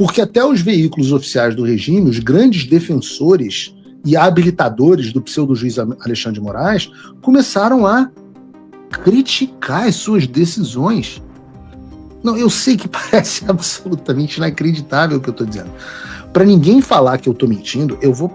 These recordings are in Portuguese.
Porque até os veículos oficiais do regime, os grandes defensores e habilitadores do pseudo-juiz Alexandre de Moraes, começaram a criticar as suas decisões. Não, eu sei que parece absolutamente inacreditável o que eu estou dizendo. Para ninguém falar que eu estou mentindo, eu vou...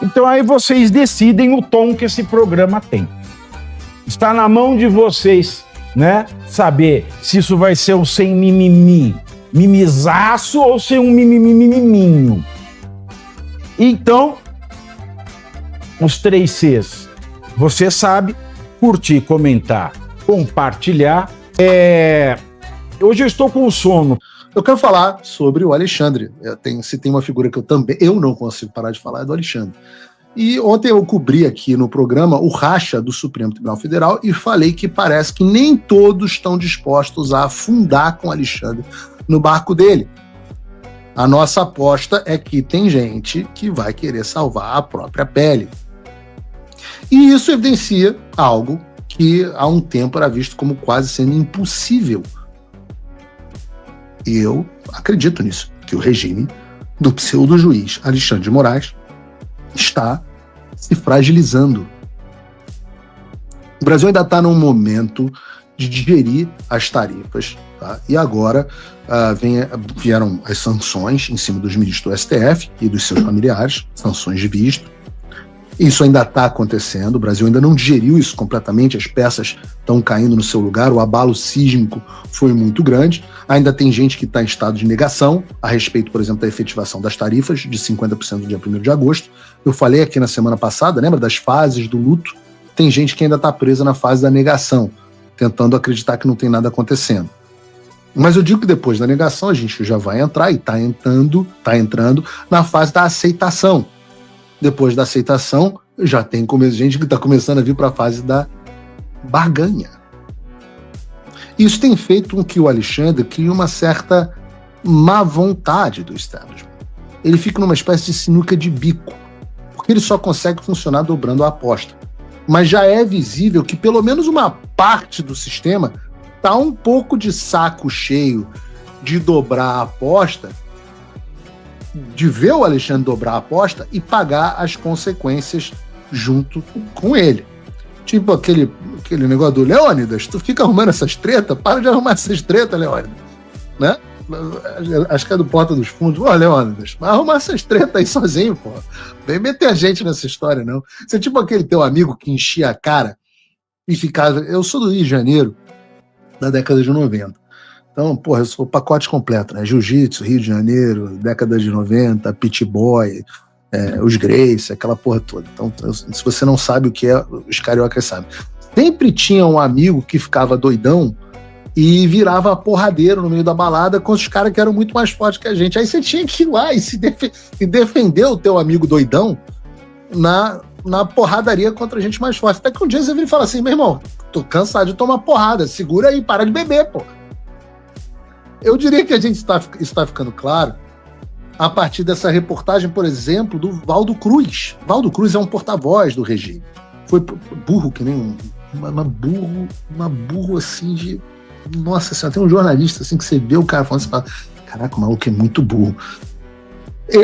Então aí vocês decidem o tom que esse programa tem. Está na mão de vocês, né? Saber se isso vai ser um sem mimimi, mimizaço ou ser um mimimiminho. Então, os 3 Cs. Você sabe, curtir, comentar, compartilhar. Hoje eu estou com sono. Eu quero falar sobre o Alexandre. Se tem uma figura que eu não consigo parar de falar, é do Alexandre. E ontem eu cobri aqui no programa o racha do Supremo Tribunal Federal e falei que parece que nem todos estão dispostos a afundar com o Alexandre no barco dele. A nossa aposta é que tem gente que vai querer salvar a própria pele. E isso evidencia algo que há um tempo era visto como quase sendo impossível. E eu acredito nisso, que o regime do pseudo-juiz Alexandre de Moraes está se fragilizando. O Brasil ainda está num momento de digerir as tarifas, tá? E agora vieram as sanções em cima dos ministros do STF e dos seus familiares, sanções de visto. Isso ainda está acontecendo, o Brasil ainda não digeriu isso completamente, as peças estão caindo no seu lugar, o abalo sísmico foi muito grande, ainda tem gente que está em estado de negação a respeito, por exemplo, da efetivação das tarifas de 50% no dia 1º de agosto. Eu falei aqui na semana passada, lembra das fases do luto? Tem gente que ainda está presa na fase da negação, tentando acreditar que não tem nada acontecendo. Mas eu digo que depois da negação a gente já vai entrar e está entrando na fase da aceitação. Depois da aceitação, já tem gente que está começando a vir para a fase da barganha. Isso tem feito com que o Alexandre crie uma certa má vontade do establishment. Ele fica numa espécie de sinuca de bico, porque ele só consegue funcionar dobrando a aposta. Mas já é visível que pelo menos uma parte do sistema está um pouco de saco cheio de dobrar a aposta, de ver o Alexandre dobrar a aposta e pagar as consequências junto com ele. Tipo aquele negócio do Leônidas, tu fica arrumando essas tretas, para de arrumar essas tretas, Leônidas. Né? Acho que é do Porta dos Fundos. Ô, Leônidas, vai arrumar essas tretas aí sozinho, pô. Vem meter a gente nessa história, não. Você é tipo aquele teu amigo que enchia a cara e ficava... Eu sou do Rio de Janeiro, da década de 90. Então, porra, eu sou o pacote completo, né? Jiu-jitsu, Rio de Janeiro, década de 90, Pit Boy, os Grace, aquela porra toda. Então, se você não sabe o que é, os cariocas sabem. Sempre tinha um amigo que ficava doidão e virava porradeiro no meio da balada com os caras que eram muito mais fortes que a gente. Aí você tinha que ir lá e defender o teu amigo doidão na porradaria contra a gente mais forte. Até que um dia você vira e fala assim, meu irmão, tô cansado de tomar porrada, segura aí, para de beber, pô. Eu diria que está ficando claro a partir dessa reportagem, por exemplo, do Valdo Cruz. Valdo Cruz é um porta-voz do regime. Foi burro que nem uma burro assim de... Nossa senhora, tem um jornalista assim que você vê o cara falando, você fala, caraca, o maluco é muito burro.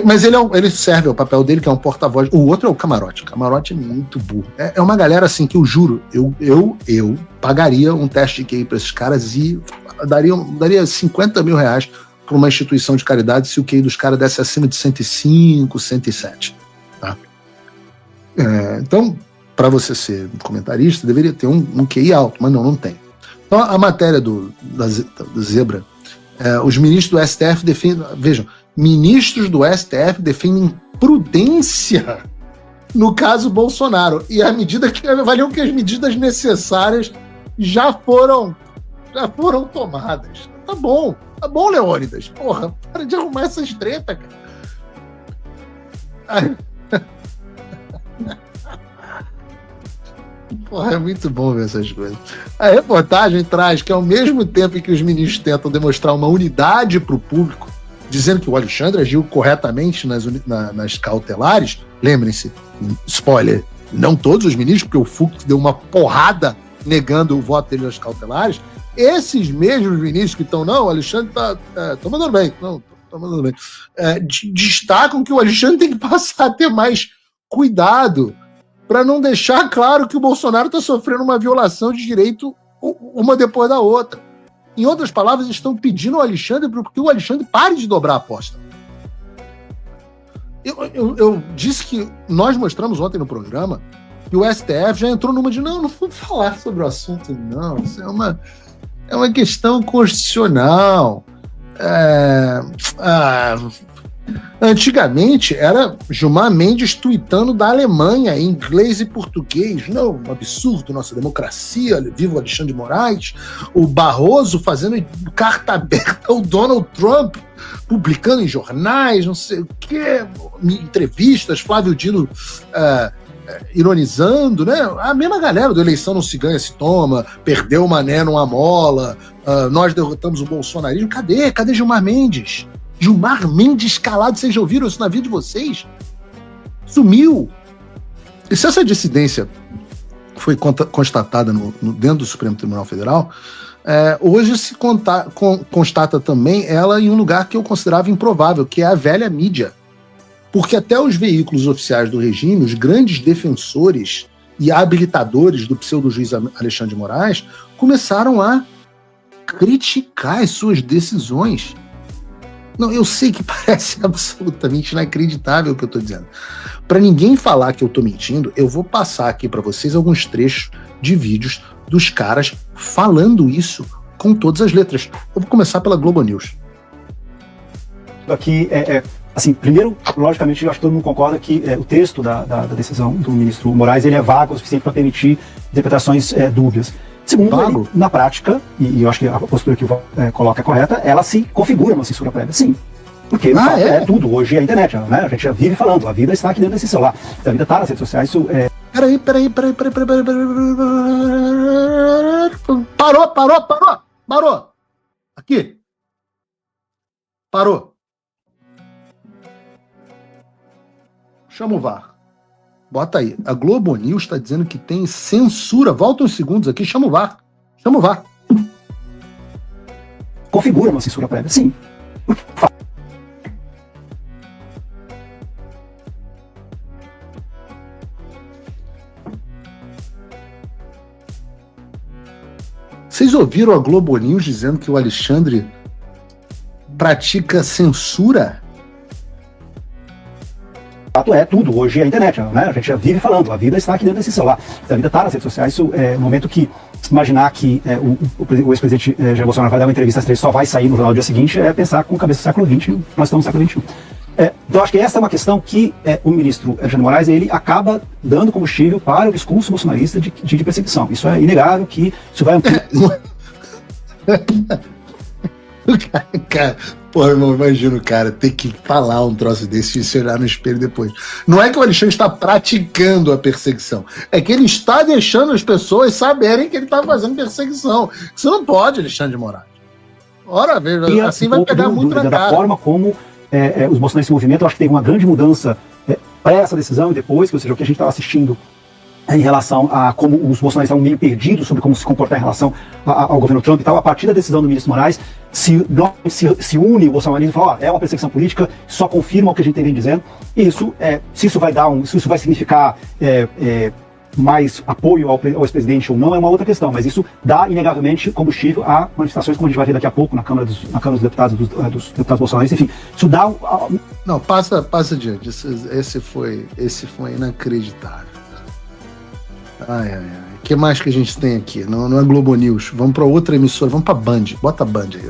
Mas ele serve ao papel dele, que é um porta-voz. O outro é o Camarote. O Camarote é muito burro. É uma galera assim que eu juro, eu pagaria um teste de QI para esses caras e daria 50 mil reais para uma instituição de caridade se o QI dos caras desse acima de 105, 107. Tá? Então, para você ser comentarista, deveria ter um QI alto, mas não tem. Então, a matéria da Zebra, os ministros do STF defendem... Vejam, ministros do STF defendem prudência no caso Bolsonaro. E avaliam que as medidas necessárias já foram tomadas. Tá bom, Leônidas. Porra, para de arrumar essas tretas, cara. Porra, é muito bom ver essas coisas. A reportagem traz que, ao mesmo tempo em que os ministros tentam demonstrar uma unidade para o público, dizendo que o Alexandre agiu corretamente nas cautelares, lembrem-se, spoiler, não todos os ministros, porque o Fux deu uma porrada negando o voto dele nas cautelares, esses mesmos ministros que estão, não, o Alexandre tá mandando bem, não, tá mandando bem, destacam que o Alexandre tem que passar a ter mais cuidado para não deixar claro que o Bolsonaro está sofrendo uma violação de direito uma depois da outra. Em outras palavras, estão pedindo ao Alexandre para que o Alexandre pare de dobrar a aposta. Eu disse que nós mostramos ontem no programa que o STF já entrou numa de não vamos falar sobre o assunto, não. Isso é uma questão constitucional. Antigamente era Gilmar Mendes tuitando da Alemanha em inglês e português. Não, um absurdo, nossa democracia, viva o Alexandre de Moraes. O Barroso fazendo carta aberta ao Donald Trump, publicando em jornais, não sei o quê, entrevistas, Flávio Dino ironizando, né? A mesma galera do eleição não se ganha, se toma, perdeu o Mané numa mola, nós derrotamos o bolsonarismo. Cadê Gilmar Mendes? Gilmar Mendes calado, vocês já ouviram isso na vida de vocês? Sumiu. E se essa dissidência foi constatada dentro do Supremo Tribunal Federal, hoje se constata também ela em um lugar que eu considerava improvável, que é a velha mídia. Porque até os veículos oficiais do regime, os grandes defensores e habilitadores do pseudo-juiz Alexandre de Moraes, começaram a criticar as suas decisões. Não, eu sei que parece absolutamente inacreditável o que eu estou dizendo. Para ninguém falar que eu estou mentindo, eu vou passar aqui para vocês alguns trechos de vídeos dos caras falando isso com todas as letras. Eu vou começar pela Globo News. Aqui, assim, primeiro, logicamente, eu acho que todo mundo concorda que o texto da decisão do ministro Moraes ele é vago o suficiente para permitir interpretações dúbias. Segundo, ele, na prática, e eu acho que a postura que o coloca é correta, ela se configura uma censura prévia, sim. Porque o fato é tudo, hoje é a internet, né? A gente já vive falando, a vida está aqui dentro desse celular, a vida está nas redes sociais, isso é... Peraí. Parou! Aqui. Parou. Chama o VAR. Bota aí. A Globo News está dizendo que tem censura. Volta uns segundos aqui. Chama o VAR. Configura uma censura prévia, sim. Vocês ouviram a Globo News dizendo que o Alexandre pratica censura? Fato é tudo, hoje é a internet, né? A gente já vive falando, a vida está aqui dentro desse celular, a vida está nas redes sociais, isso é um momento que imaginar que o ex-presidente Jair Bolsonaro vai dar uma entrevista às 3 só vai sair no jornal do dia seguinte é pensar com a cabeça do século XX, nós estamos no século XXI. Então acho que essa é uma questão que o ministro Alexandre de Moraes ele acaba dando combustível para o discurso bolsonarista de perseguição. Isso é inegável que isso vai ampliar. Cara, porra, irmão, imagina o cara ter que falar um troço desse e se olhar no espelho depois. Não é que o Alexandre está praticando a perseguição, é que ele está deixando as pessoas saberem que ele está fazendo perseguição. Você não pode, Alexandre de Moraes. Ora, veja, assim vai pegar muito na cara. Da forma como os bolsonaristas se movimentam, eu acho que teve uma grande mudança para essa decisão e depois, ou seja, o que a gente estava assistindo em relação a como os bolsonaristas estavam meio perdidos sobre como se comportar em relação ao governo Trump e tal, a partir da decisão do ministro Moraes, se une o bolsonarismo e fala, é uma perseguição política, só confirma o que a gente vem dizendo, e isso, se isso vai significar mais apoio ao ex-presidente ou não, é uma outra questão, mas isso dá, inegavelmente, combustível a manifestações, como a gente vai ver daqui a pouco na Câmara dos Deputados, dos deputados bolsonaristas, enfim, isso dá... Não, passa adiante, esse foi inacreditável. Ai. O que mais que a gente tem aqui? Não é Globo News. Vamos para outra emissora. Vamos para Band. Bota a Band aí.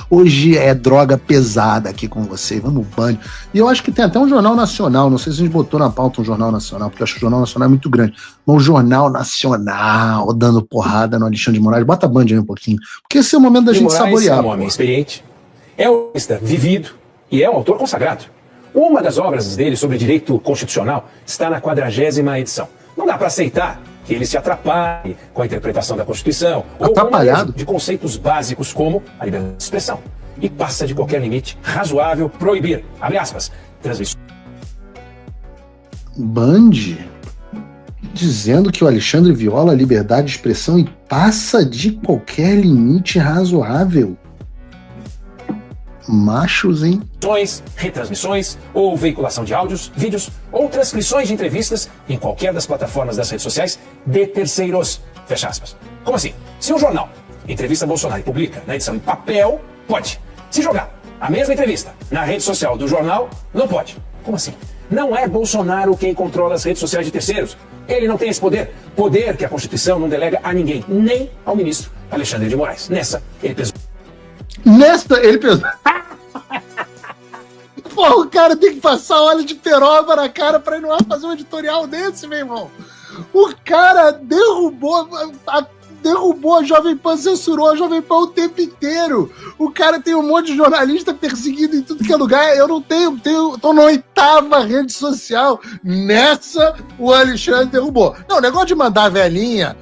Hoje é droga pesada aqui com você. Vamos Band. E eu acho que tem até um Jornal Nacional. Não sei se a gente botou na pauta um Jornal Nacional, porque eu acho que o Jornal Nacional é muito grande. Mas o Jornal Nacional dando porrada no Alexandre de Moraes. Bota a Band aí um pouquinho. Porque esse é o momento da gente saborear. É um homem experiente, é um jurista vivido e é um autor consagrado. Uma das obras dele sobre direito constitucional está na 40ª edição. Não dá para aceitar que ele se atrapalhe com a interpretação da Constituição ou com o manejo de conceitos básicos como a liberdade de expressão e passa de qualquer limite razoável proibir, abre aspas, transmissões. Band dizendo que o Alexandre viola a liberdade de expressão e passa de qualquer limite razoável. Machos, hein? Retransmissões ou veiculação de áudios, vídeos ou transcrições de entrevistas em qualquer das plataformas das redes sociais de terceiros. Fecha aspas. Como assim? Se um jornal entrevista Bolsonaro e publica na edição em papel, pode. Se jogar a mesma entrevista na rede social do jornal, não pode. Como assim? Não é Bolsonaro quem controla as redes sociais de terceiros. Ele não tem esse poder. Poder que a Constituição não delega a ninguém, nem ao ministro Alexandre de Moraes. Nessa, ele pesou. Pô, o cara tem que passar óleo de peroba na cara pra ir lá fazer um editorial desse, meu irmão. O cara derrubou a Jovem Pan, censurou a Jovem Pan o tempo inteiro. O cara tem um monte de jornalista perseguido em tudo que é lugar. Eu não tenho, tô na 8ª rede social. Nessa, o Alexandre derrubou. Não, o negócio de mandar a velhinha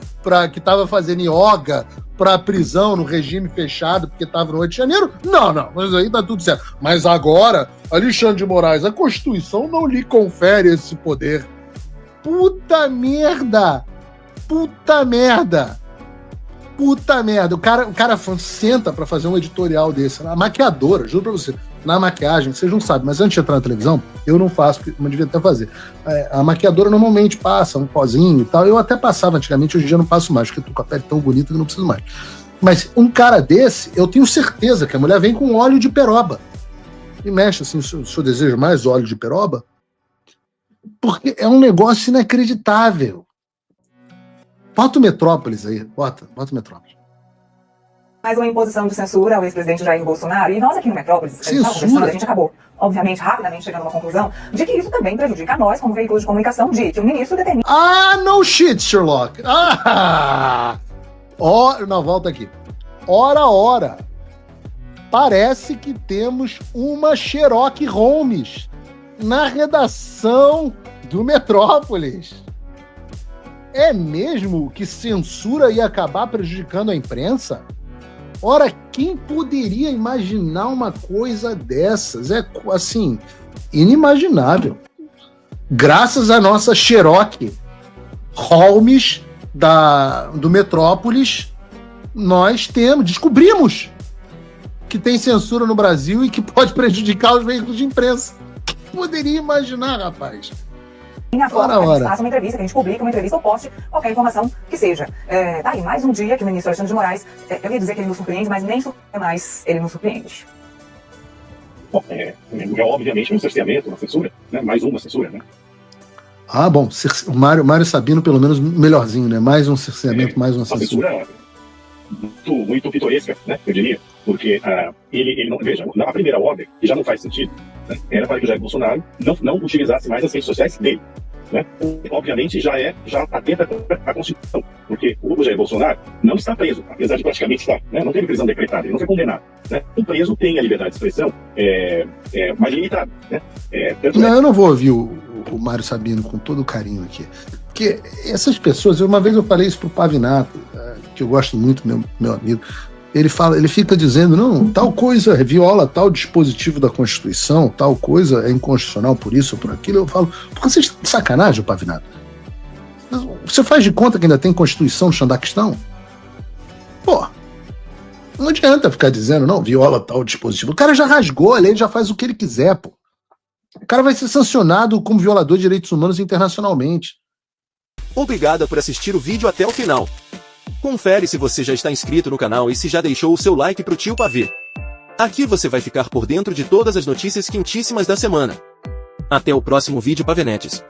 que tava fazendo yoga pra prisão no regime fechado, porque tava no 8 de janeiro, não, mas aí tá tudo certo. Mas agora, Alexandre de Moraes, a Constituição não lhe confere esse poder. Puta merda! O cara senta pra fazer um editorial desse. A maquiadora, juro pra você, na maquiagem, vocês não sabem, mas antes de entrar na televisão, eu não faço, porque eu devia até fazer. A maquiadora normalmente passa um pozinho e tal. Eu até passava antigamente, hoje em dia eu não passo mais, porque eu tô com a pele tão bonita que não preciso mais. Mas um cara desse, eu tenho certeza que a mulher vem com óleo de peroba. E mexe assim, se eu desejo mais óleo de peroba, porque é um negócio inacreditável. Bota o Metrópolis aí, bota o Metrópolis. Mais uma imposição de censura ao ex-presidente Jair Bolsonaro. E nós aqui no Metrópolis, a gente acabou, obviamente, rapidamente chegando a uma conclusão de que isso também prejudica a nós, como veículo de comunicação, de que o ministro determina... no shit, Sherlock! Não, volta aqui. Ora. Parece que temos uma Sherlock Holmes na redação do Metrópolis. É mesmo que censura ia acabar prejudicando a imprensa? Ora, quem poderia imaginar uma coisa dessas? É, assim, inimaginável. Graças à nossa Sherlock Holmes do Metrópolis, nós descobrimos que tem censura no Brasil e que pode prejudicar os veículos de imprensa. Quem poderia imaginar, rapaz? A forma que a gente faça uma entrevista, que a gente publique uma entrevista ou poste qualquer informação que seja. Tá aí, mais um dia que o ministro Alexandre de Moraes, eu ia dizer que ele nos surpreende, mas nem mais ele nos surpreende. Bom, obviamente um cerceamento, uma censura, né? Mais uma censura, né? Bom, o Mário Sabino pelo menos melhorzinho, né? Mais um cerceamento, mais uma censura. Muito pitoresca, né? Eu diria, porque ele não, veja, a primeira ordem, que já não faz sentido, né? Era para que o Jair Bolsonaro não utilizasse mais as redes sociais dele, né? Obviamente já atenta à Constituição, porque o Jair Bolsonaro não está preso, apesar de praticamente estar, né? Não teve prisão decretada, ele não foi condenado, né? Um preso tem a liberdade de expressão mais limitada, né? Eu não vou ouvir o Mário Sabino com todo o carinho aqui, porque essas pessoas, uma vez eu falei isso pro Pavinato, que eu gosto muito, meu amigo, ele fica dizendo, não, tal coisa viola tal dispositivo da Constituição, tal coisa é inconstitucional por isso ou por aquilo. Eu falo, porque vocês estão de sacanagem, Pavinato? Você faz de conta que ainda tem Constituição no Xandaquistão? Pô, não adianta ficar dizendo, não, viola tal dispositivo. O cara já rasgou a lei, já faz o que ele quiser, pô. O cara vai ser sancionado como violador de direitos humanos internacionalmente. Obrigada por assistir o vídeo até o final. Confere se você já está inscrito no canal e se já deixou o seu like pro tio Pavê. Aqui você vai ficar por dentro de todas as notícias quentíssimas da semana. Até o próximo vídeo, Pavenetes.